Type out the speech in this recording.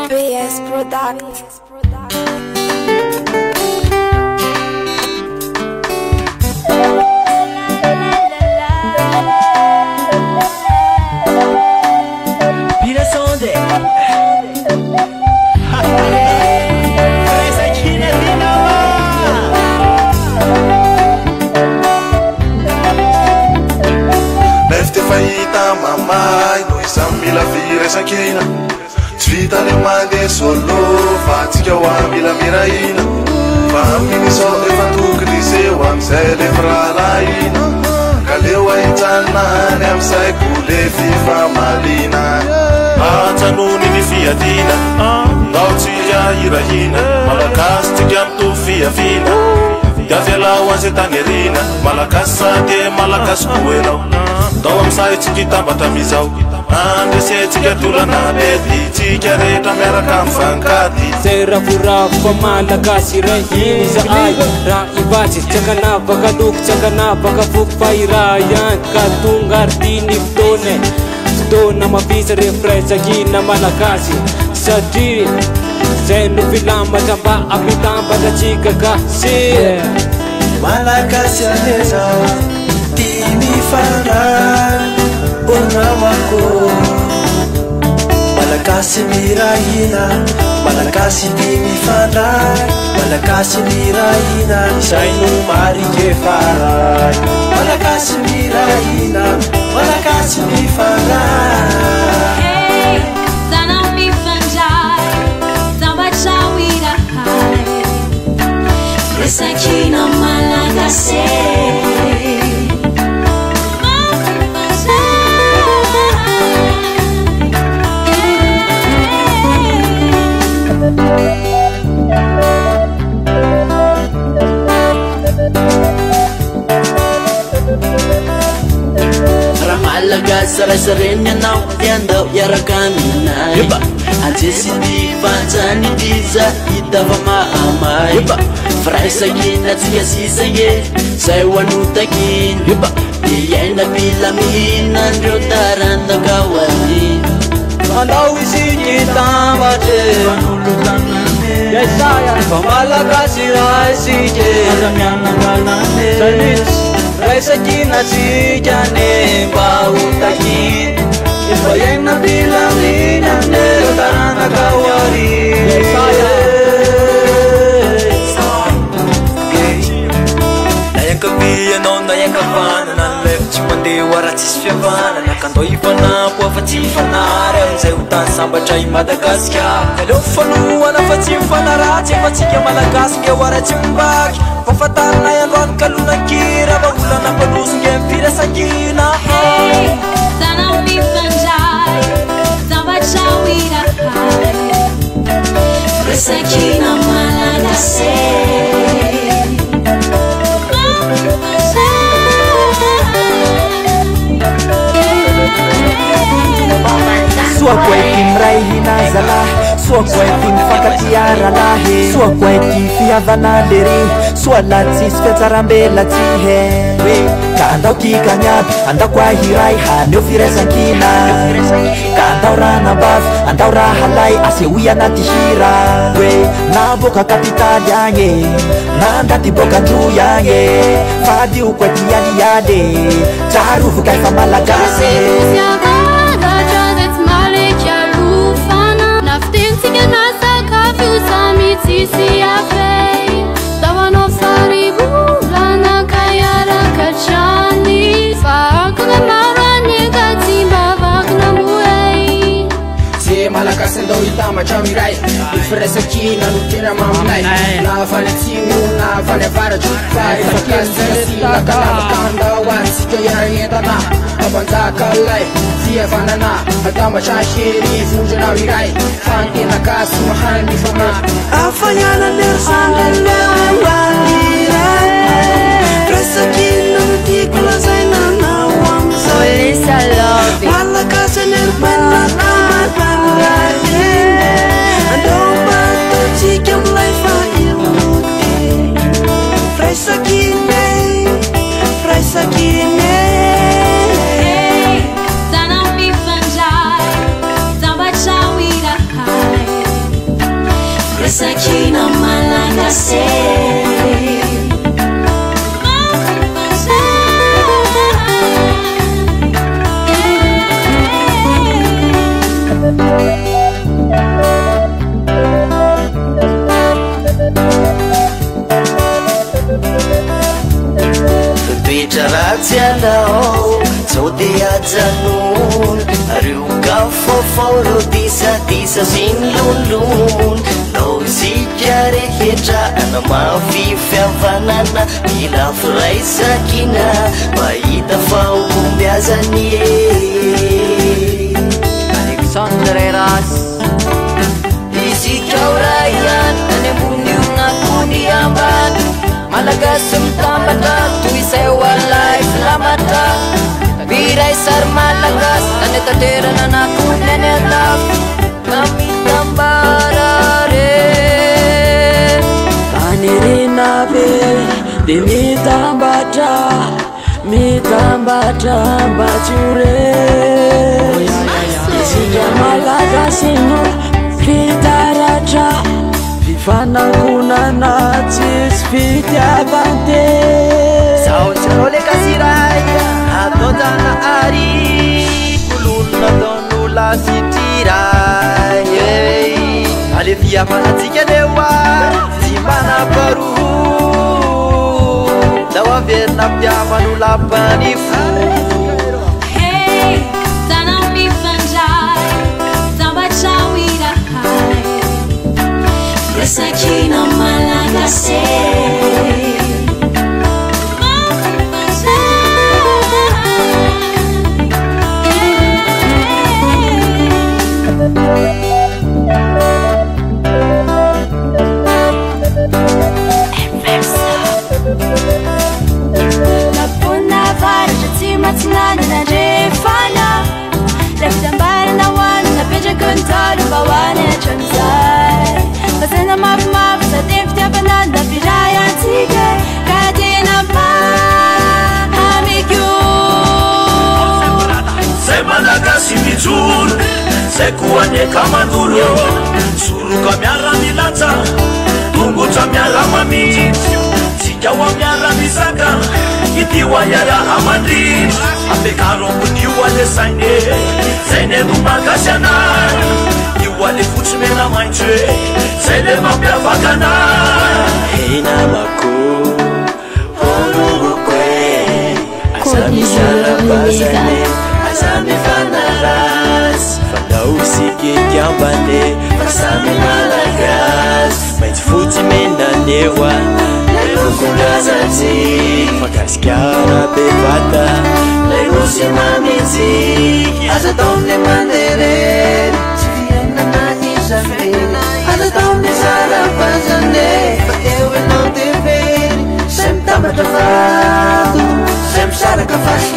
BS Product. Mamai no isambila vira sakina Tvita le mande solo fatica wa mila miraina Famini so e fatukrise wam sele fralaina Kalewa itana ne am sai kule fifa malina Atanuni ni fiatina Nauti ya irahina Malakas tikiam tu fia fina Gavela wanze tangerina Malakasa de malakas kuelo Tawam sai tikita batamizau Ande se tikatula na beti Tikareta mera kamfankati Sera fura fa malakasi rahini za ay Ra ibati chakana bagaduk chakana bagafuk fairayan Katungar dini ftone Ftona mavisa refresh agina malakasi Sadi Zenu vilamba tamba apitamba da chika kasi Malakasi aneza Timi faran Una wako Malakasi mirahina Malakasi timi faran Malakasi mirahina Sainu mari ke faran Malakasi mirahina Malakasi mi faran Hey, sana umifanjai Zamba chawira hai Resakina malakasi Sara-sarenya nao Yandao yarakamina Anjesi di fanzani diza Itava maamai Fraisagina tigasisa ye Sai wanutakin Diyaina bilamina Nrotaranda kawani Andau isi kita mate Yesaya Pamalakasi raisi je Sanits Raisagina si jane Bautakin Ibayang nabilamina Nrotaranda kawani Yesaya Kabiya no na yang kavana na left chimande waratis fiavana na kanto ifana po fatifana rem zeutan samba chai Madagascar hello fanu wana fatifana rati fatika Madagascar warachimbak fafatana yan ron kaluna kira bagula na balus ngem pira sakina Hey, sana umifanjai Zamba chawira hai Resakina malakasi Sua kwetim raihina zala Sua kwetim fakatiara lahe Sua kweti fiavana deri Sua latis fetarambe latihe Kaandau kikanyat Andau kwa hirai haneo firesankina Kaandau rana baf Andau rahalai ase uya natihira Naboka kapitali yange Nandati boka juu yange Fadi ukweti yani yade Tarufu kaifa malagase Sisi ya fei Tawano saribu Lana kayara kachani Fakna marani katimba Vakna muei Se malakasi ndo itama chamirai Ifresa kina nukira mamlai Na fale timu na fale varaju Fai fakasi sila kana bakanda Wansi kaya yedana Abanza kalai Fia fanana Atama chashiri Fujana virai Fanti na kasu mahal mifama Afanyana nersana lewa Presa kina nutikula zaina na wamza Olisa love Malakasi nerbala kamatala Andau batu cikam laifa ilmuti Presa kine Presa kine Hey, sana umifanjai Zamba chawira hai Sakina Malangase Ratsialao Zode ajanun Aruka foforo disa sin lulun Lau sikare hetra Anama fifiavanana Mila furai sakina Maita fau kumbiazanie Alexander Eras Isi kau rayan Anembuni ungaku diambat Malaga sumtamata tuisay walay salamata Biray sar malagas Anetadera na nakunenetap Kami tambarare Kanirinabe Di mitambata bachure Isiya malagas ino Fitaratra Fananguna natis fitiavante Sauchole kasiraya Atodana ari Kuluna donula sitiraye Alevia panatika dewa Zimbana baru Dawa verna piavanula panifu Hey, sana umifanjai Zamba chawira hai Sakina Malangase Napuna varja tima tinani na refana Lefitambara na wana na peja kuntari bawane chanzai Basena map sa deftia bananda viraya tige Kadina pa amigyo Se Malagasy mijoro Zay koane kamandoro Soroka miara milatsa Tongotra miara mamindry Tsika ho miara misaka Ity ho iara amandrindry Ampekaro ambonio ale saine Zay ne no Malagasy anay Io ale fotsy mena maintro Zay le mampiavaka anay Hey namako Ororokwe Asa misarabazane Asa mifanaras Fandao sikikiambane Fasame malagas Mainty fotsy mena newa Lerokondrazatsy Fakasikara bevata Lerosy mamitsy Aza taomle mandere Tsy fiainana izane Aza taomle sarabazane Fateo enao devery Sem tambatra vato Sem saraka fasy